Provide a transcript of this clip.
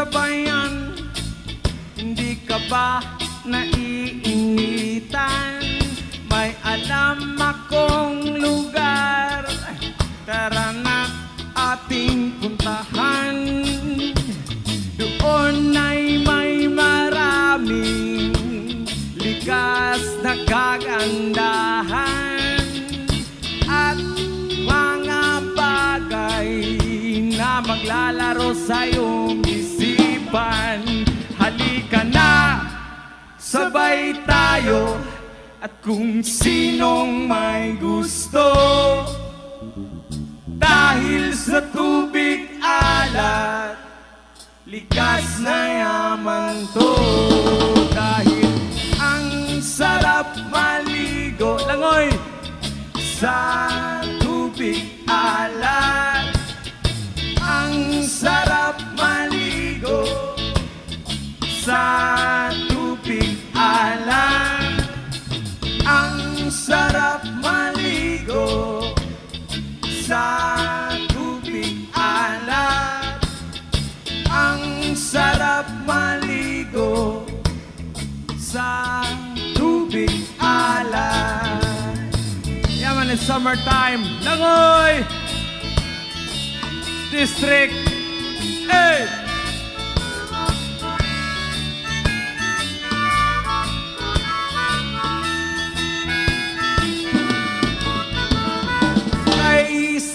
sabayan. Hindi ka ba naiinitan? May alam akong lugar, tara na ating puntahan. Doon ay may maraming likas na kagandahan at mga bagay na maglalaro sa iyong isipan. Halika na, sabay tayo, at kung sinong may gusto, dahil sa tubig alat, likas na yaman to. Dahil ang sarap maligo, langoy, sa tubig alat. Ang sarap maligo sa tubig alat. Ang sarap maligo sa tubig alat. Ang sarap maligo sa tubig alat. Yaman, it's summertime. Langoy! District 8.